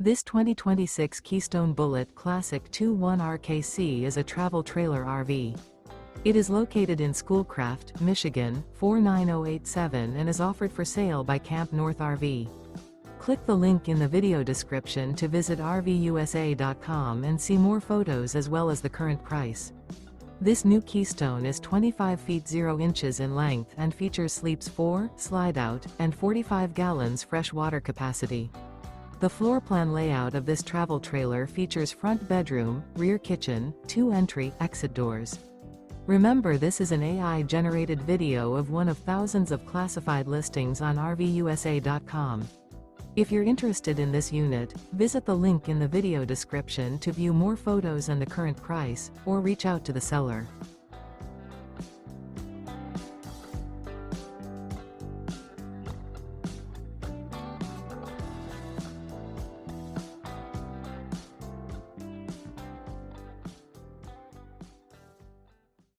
This 2026 Keystone Bullet Classic 2.1 RKC is a travel trailer RV. It is located in Schoolcraft, Michigan, 49087 and is offered for sale by CampNorth RV. Click the link in the video description to visit RVUSA.com and see more photos as well as the current price. This new Keystone is 25 feet 0 inches in length and features sleeps 4, Slideout, and 45 gallons fresh water capacity. The floor plan layout of this travel trailer features front bedroom, rear kitchen, 2 entry/exit doors. Remember, this is an AI-generated video of one of thousands of classified listings on RVUSA.com. If you're interested in this unit, visit the link in the video description to view more photos and the current price, or reach out to the seller.